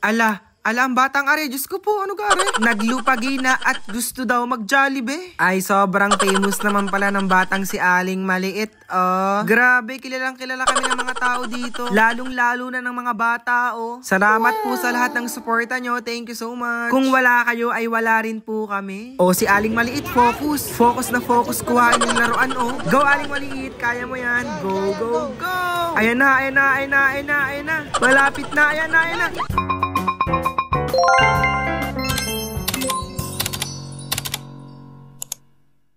Ang batang are, Diyos ko po, ano ka are? Naglupagi na at gusto daw mag-Jollibee. Ay, sobrang famous naman pala ng batang si Aling Maliit. Grabe, kilalang kilala kami ng mga tao dito. Lalong-lalo na ng mga bata, Salamat po sa lahat ng suporta nyo. Thank you so much. Kung wala kayo, ay wala rin po kami. Si Aling Maliit, focus. Focus na focus, kuhain yung laruan, Go, Aling Maliit, kaya mo yan. Go, go, go. Ayan na. Malapit na, ayan na.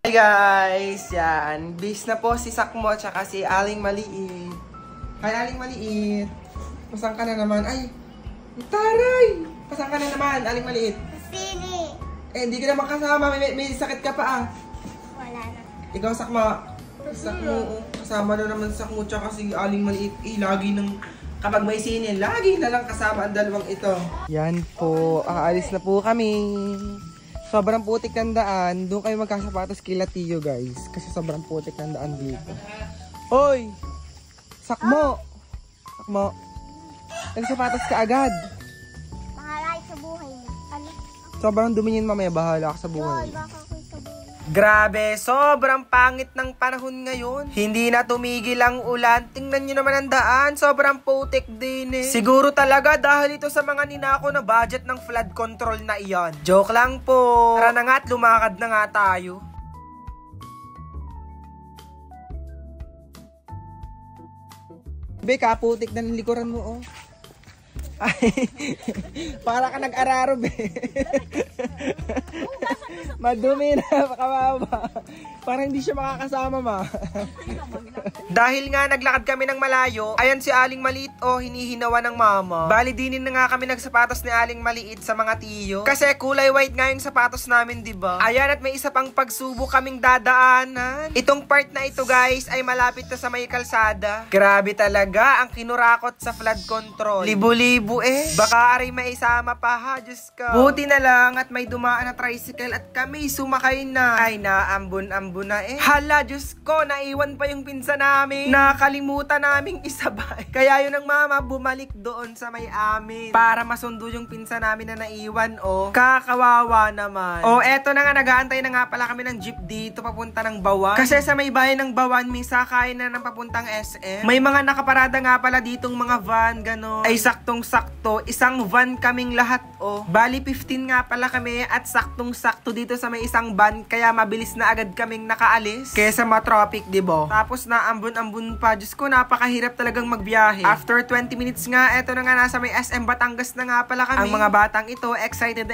Hi guys! Yan. Bis na po si Sakmo at saka si Aling Maliit. Hi Aling Maliit! Pasan ka na naman? Ay! Taray! Pasan ka na naman, Aling Maliit? Sini! Hindi ka naman kasama. May sakit ka pa Wala na. Ikaw Sakmo. Sakmo. Kasama na naman Sakmo tsaka si Aling Maliit. Lagi ng... Kapag may sinin, lagi na lang kasama ang dalawang ito. Yan po, aalis na po kami. Sobrang putik ng daan. Doon kayo magkasapatos kila Tiyo guys. Kasi sobrang putik ng daan dito. Hoy! Sakmo! Sakmo! Nagsapatos ka agad. Bahala sa buhay mo. Sobrang dumi niyan mamaya, bahala ka sa buhay. Baka ako sa buhay. Grabe, sobrang pangit ng panahon ngayon. Hindi na tumigil ang ulan. Tingnan nyo naman ang daan, sobrang putik din Siguro talaga dahil ito sa mga ninako na budget ng flood control na iyon. Joke lang po. Tara na nga at lumakad na nga tayo. Be, kaputik na ng likuran mo Ay, para ka nag-araro, be. Madumi na, kawawa. Parang hindi siya makakasama, ma. Dahil nga naglakad kami ng malayo, ayan si Aling Maliit, hinihinawa ng mama. Bali dinin na nga kami nagsapatos ni Aling Maliit sa mga tiyo. Kasi kulay white nga yung sapatos namin, diba? Ayan, at may isa pang pagsubok kaming dadaanan. Itong part na ito, guys, ay malapit na sa may kalsada. Grabe talaga ang kinurakot sa flood control. Libo-libo baka aray maisama pa ha, Diyos ko. Buti na lang at may dumaan na tricycle at kami sumakay na. Ay, naambun-ambun na Hala, Diyos ko, naiwan pa yung pinsan namin. Nakalimutan naming isabay. Kaya yun ang mama bumalik doon sa may amin para masundo yung pinsan namin na naiwan, Kakawawa naman. Eto na nga, nag-aantay na nga pala kami ng jeep dito papunta ng Bawan. Kasi sa may bahay ng Bawan, may sakay na ng papuntang SM. May mga nakaparada nga pala ditong mga van, gano'n. Ay, saktong-sakto, isang van kaming lahat, Bali, 15 nga pala kami at saktong-sakto dito sa may isang van, kaya mabilis na agad kaming nakaalis. Kesa matraffic, diba? Tapos na ambun-ambun pa. Diyos ko, napakahirap talagang magbiyahe. After 20 minutes nga, eto na nga, nasa may SM Batangas na nga pala kami. Ang mga batang ito, excited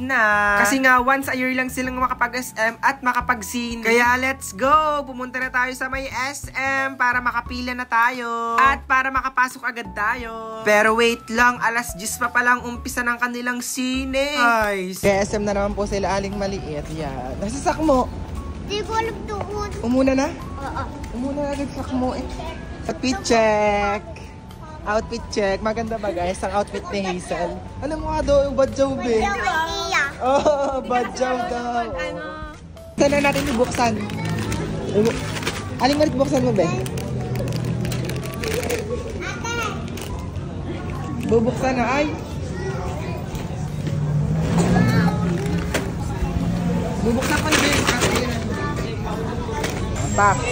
na. Kasi nga, once a year lang silang makapag-SM at makapag-scene. Kaya let's go! Pumunta na tayo sa may SM para makapila na tayo. At para makapasok agad tayo. Pero wait lang, alas 10 pa palang umpisa ng kanilang sine. Guys, kaya SM na naman po sila Aling Maliit. Yan. Nasa Sakmo. Hindi ko alam doon. Umuna na? Oo. Umuna na agad Sakmo Outfit check. Outfit check. Maganda ba guys ang outfit ni Hazel? Alam mo nga daw, yung badjaw be. Badjaw daw. Saan na natin ibuksan? Aling Maliit, buksan mo be? Bubuksan na ay. Bubuksan ko na Pak.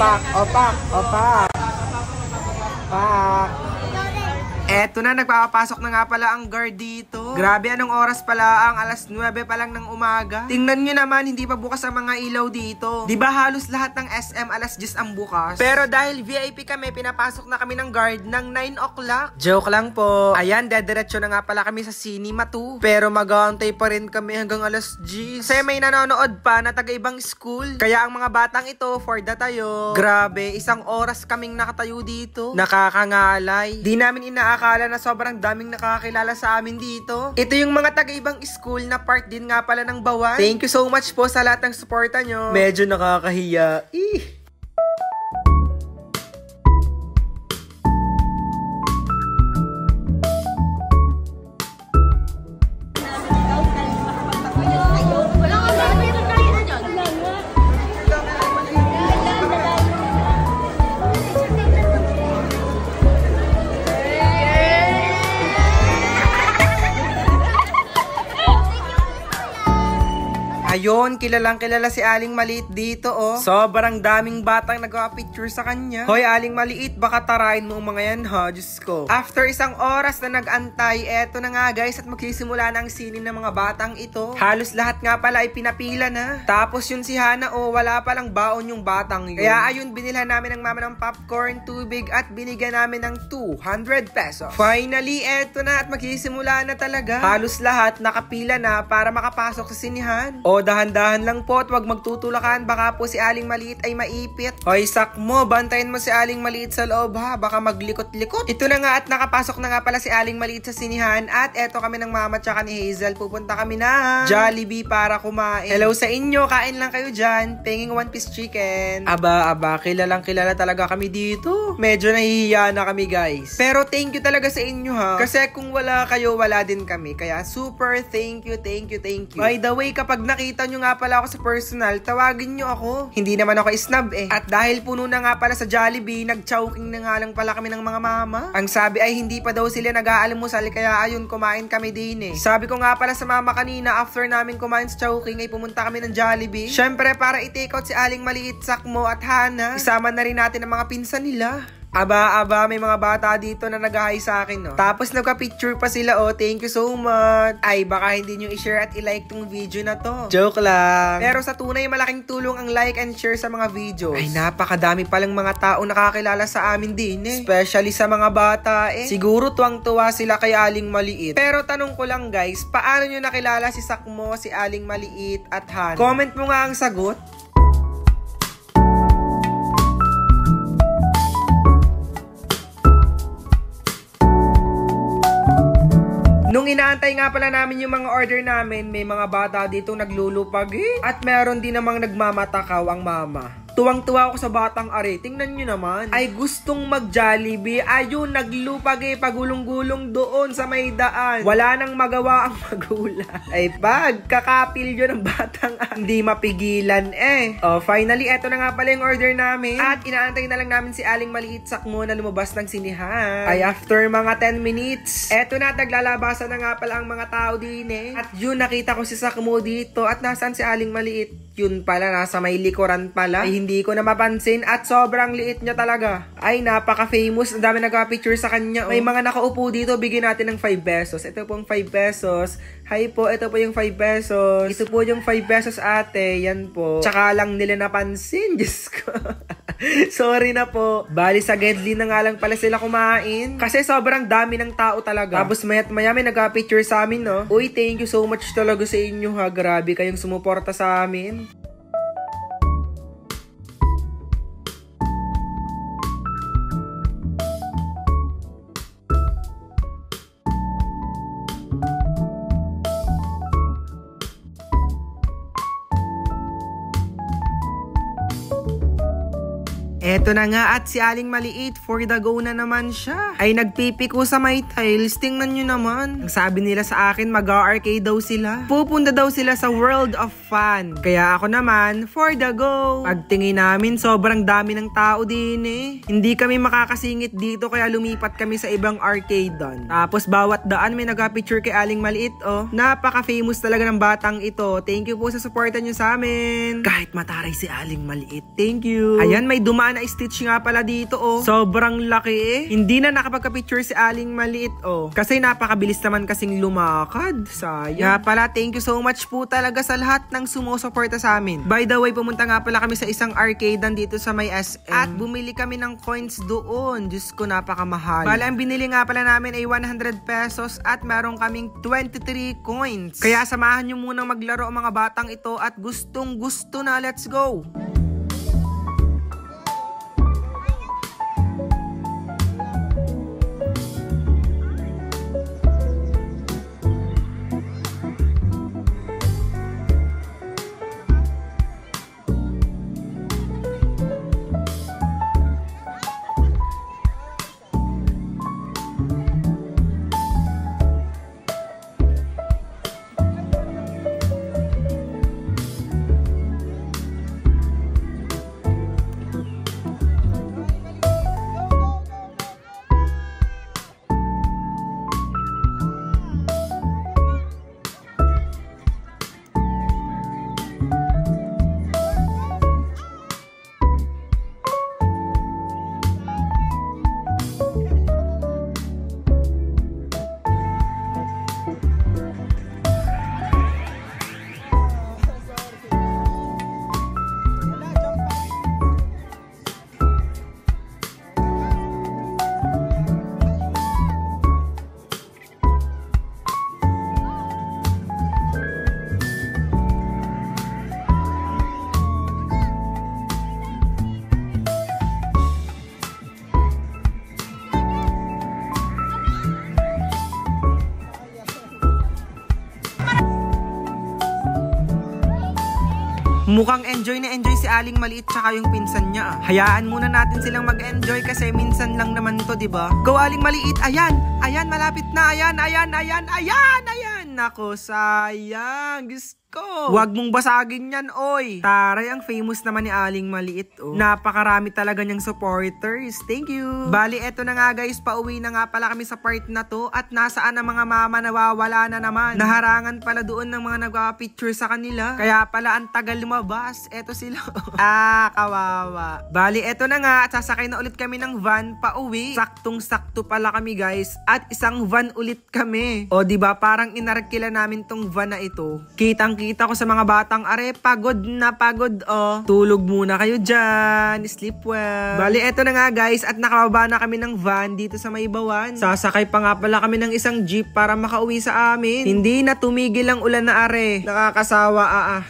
Eto na, nagpapasok na nga pala ang guard dito. Grabe, anong oras pala ang alas 9 pa lang ng umaga. Tingnan nyo naman, hindi pa bukas ang mga ilaw dito. Diba halos lahat ng SM alas 10 ang bukas? Pero dahil VIP kami, pinapasok na kami ng guard ng 9 o'clock. Joke lang po. Ayan, dediretso na nga pala kami sa Cinema 2. Pero mag-aantay pa rin kami hanggang alas 10. Kasi may nanonood pa na taga-ibang school. Kaya ang mga batang ito, for the tayo. Grabe, isang oras kaming nakatayo dito. Nakakangalay. Di namin akala na sobrang daming nakakilala sa amin dito. Ito yung mga taga-ibang school na part din nga pala ng Bawan. Thank you so much po sa lahat ng suporta nyo. Medyo nakakahiya. Ayun, kilalang kilala si Aling Maliit dito, oh. Sobrang daming batang nagpa-picture sa kanya. Hoy, Aling Maliit, baka tarayin mo ang mga yan, ha? Diyos ko. After isang oras na nag-antay, eto na nga guys, at magsisimula na ang sinin ng mga batang ito. Halos lahat nga pala ay pinapila na. Tapos yun si Hana, oh, wala palang baon yung batang yun. Kaya ayun, binilhan namin ng mama ng popcorn, tubig, at binigyan namin ng 200 pesos. Finally, eto na at magsisimula na talaga. Halos lahat nakapila na para makapasok sa sinihan. O, dahan-dahan lang po at wag magtutulakan, baka po si Aling Maliit ay maipit. Hoy, Sakmo, bantayin mo si Aling Maliit sa loob, ha? Baka maglikot-likot. Ito na nga at nakapasok na nga pala si Aling Maliit sa sinihan at eto kami ng mama tsaka ni Hazel. Pupunta kami na Jollibee para kumain. Hello sa inyo, kain lang kayo dyan. Penging 1-piece chicken. Aba, kilalang kilala talaga kami dito. Medyo nahihiya na kami guys. Pero thank you talaga sa inyo ha. Kasi kung wala kayo, wala din kami. Kaya super thank you. By the way, kapag nakita nyo nga pala ako sa personal, tawagin nyo ako. Hindi naman ako snub eh. At dahil puno na nga pala sa Jollibee, nag-chowking na nga lang pala kami ng mga mama. Ang sabi ay hindi pa daw sila nag-aalmusal, kaya ayun, kumain kami din eh. Sabi ko nga pala sa mama kanina, after namin kumain sa chowking ay pumunta kami ng Jollibee. Syempre para i-take out si Aling Maliit, Sakmo at Hana, isama na rin natin ang mga pinsan nila. Aba, may mga bata dito na nag-hi sa akin, no? Tapos nagka-picture pa sila, oh. Thank you so much. Ay, baka hindi nyo i-share at i-like tong video na to. Joke lang. Pero sa tunay, malaking tulong ang like and share sa mga videos. Ay, napakadami palang mga tao nakakilala sa amin din, eh. Especially sa mga bata, eh. Siguro tuwang-tuwa sila kay Aling Maliit. Pero tanong ko lang, guys, paano nyo nakilala si Sakmo, si Aling Maliit at Hana? Comment mo nga ang sagot. Nung inaantay nga pala namin yung mga order namin, may mga bata dito naglulupag eh. At meron din namang nagmamatakaw ang mama. Tuwang-tuwa ako sa batang are. Tingnan nyo naman. Ay gustong mag-Jollibee. Ayun, naglupag eh. Pagulong-gulong doon sa may daan. Wala nang magawa ang magulang. Ay pagkakapil yun ng batang hindi mapigilan eh. Oh, finally, eto na nga pala yung order namin. At inaantay na lang namin si Aling Maliit, Sakmo na lumabas ng sinihan. Ay after mga 10 minutes, eto na, naglalabasan na nga pala ang mga tao din eh. At yun, nakita ko si Sakmo dito. At nasaan si Aling Maliit? Yun pala, nasa may likuran pala. Ay hindi ko na mapansin at sobrang liit niya talaga. Ay napaka-famous. Ang dami nagka-picture sa kanya. May mga nakaupo dito, bigyan natin ng 5 pesos. Ito pong 5 pesos. Hi po, ito po yung 5 pesos. Ito po yung 5 pesos ate. Yan po. Tsaka lang nila napansin. Diyos ko. Sorry na po. Bali sa Gedli na nga lang pala sila kumain. Kasi sobrang dami ng tao talaga. Tapos maya't maya may nagka-picture sa amin, no? Uy, thank you so much talaga sa inyo ha. Grabe kayong sumuporta sa amin. Eto na nga at si Aling Maliit, for the go na naman siya. Ay nagpipiko sa may tiles, tingnan nyo naman. Ang sabi nila sa akin, mag-arcade daw sila. Pupunta daw sila sa World of Fun. Kaya ako naman, for the go. Pagtingin namin, sobrang dami ng tao din eh. Hindi kami makakasingit dito kaya lumipat kami sa ibang arcade doon. Tapos bawat daan may nag-picture kay Aling Maliit, oh. Napaka-famous talaga ng batang ito. Thank you po sa supportan nyo sa amin. Kahit mataray si Aling Maliit, thank you. Ayan, may dumaan na stitch nga pala dito, oh. Sobrang laki eh. Hindi na nakapagka-picture si Aling Maliit, oh. Kasi napakabilis naman kasing lumakad. Sayang. Kaya pala, thank you so much po talaga sa lahat ng sumusuporta sa amin. By the way, pumunta nga pala kami sa isang arcade dito sa may SM. At bumili kami ng coins doon. Diyos ko, napakamahal. Bale, ang binili nga pala namin ay 100 pesos at meron kaming 23 coins. Kaya samahan nyo munang maglaro ang mga batang ito at gustong gusto na. Let's go! Mukhang enjoy na enjoy si Aling Maliit tsaka yung pinsan niya. Hayaan muna natin silang mag-enjoy kasi minsan lang naman to, diba? Go Aling Maliit, ayan! Ayan, malapit na, ayan! Nako, sayang! Diyos ko! Huwag mong basagin yan, oy! Taray, ang famous naman ni Aling Maliit, oh. Napakarami talaga niyang supporters. Thank you! Bali, eto na nga guys, pauwi na nga pala kami sa part na to at nasaan ang mga mama nawawala na naman. Naharangan pala doon ng mga nagpa-picture sa kanila. Kaya pala ang tagal lumabas. Eto sila. Kawawa. Bali, eto na nga at sasakay na ulit kami ng van pauwi. Saktong-sakto pala kami guys at isang van ulit kami. O diba, parang inarkila namin tong van na ito. Kitang-kita ko sa mga batang are, pagod na pagod oh. Tulog muna kayo dyan. Sleep well. Bali, eto na nga guys at nakababa na kami ng van dito sa Maybawan. Sasakay pa nga pala kami ng isang jeep para makauwi sa amin. Hindi na tumigil ang ulan na are. Nakakasawa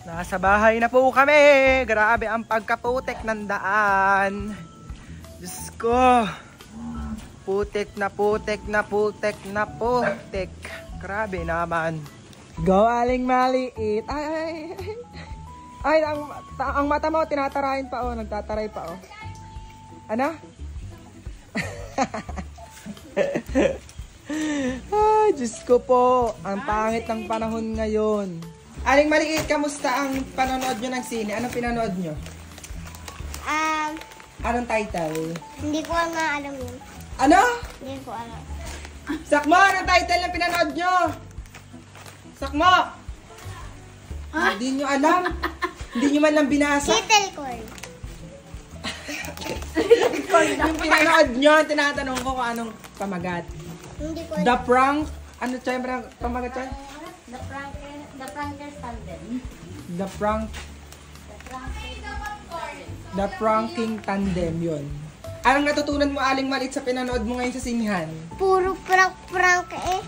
Nasa bahay na po kami. Grabe ang pagkaputek ng daan. Diyos ko. Putek na putek na putek na putek. Grabe naman. Go Aling Maliit. Ay, ang mata mo tinatarahin pa oh, nagtataray pa oh. Ano? Ay, Diyos ko po. Ang pangit ng panahon ngayon. Aling Maliit, kamusta ang panonood nyo ng sine? Anong pinanood nyo? Anong title? Hindi ko nga alam yun. Ano? Hindi ko alam. Sakmo, anong title ng pinanood nyo? Sakmo! Hindi nyo alam? Hindi nyo man lang binasa? Little corn. Yung pinanood nyo, tinatanong ko kung anong pamagat. Hindi ko The alam. Prank? Ano siya yung pamagat siya? The Prankers Tandem. The Pranking Tandem, yun. Anong natutunan mo Aling Maliit sa pinanood mo ngayon sa sinihan? Puro prank eh.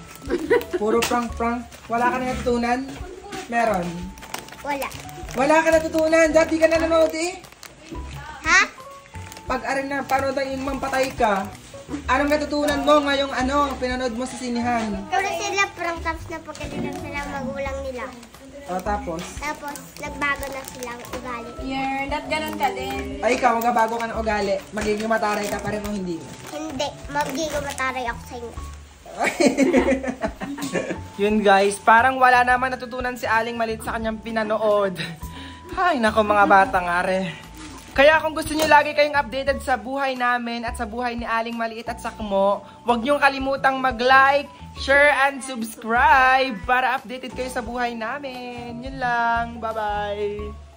Puro prank. Wala ka na natutunan? Meron. Wala. Wala ka natutunan. Dati ka na nanood eh. Ha? Pag-aring na, paano tayo yung mampatay ka? Anong natutunan mo ngayong pinanood mo sa sinihan? Puro sila prank tapos napagkalilang sila magulang nila. O tapos? Tapos nagbago na silang ugali. You're not ganun ka din. Ay ikaw, magbabago ka ng ugali. Magiging mataray ka pa rin o hindi? Hindi. Magiging mataray ako sa inyo. Yun guys, parang wala naman natutunan si Aling Maliit sa kanyang pinanood. Ay nako mga batang are. Kaya kung gusto niyo lagi kayong updated sa buhay namin at sa buhay ni Aling Maliit at Sakmo, huwag niyong kalimutang mag-like, share, and subscribe para updated kayo sa buhay namin. Yun lang. Bye-bye!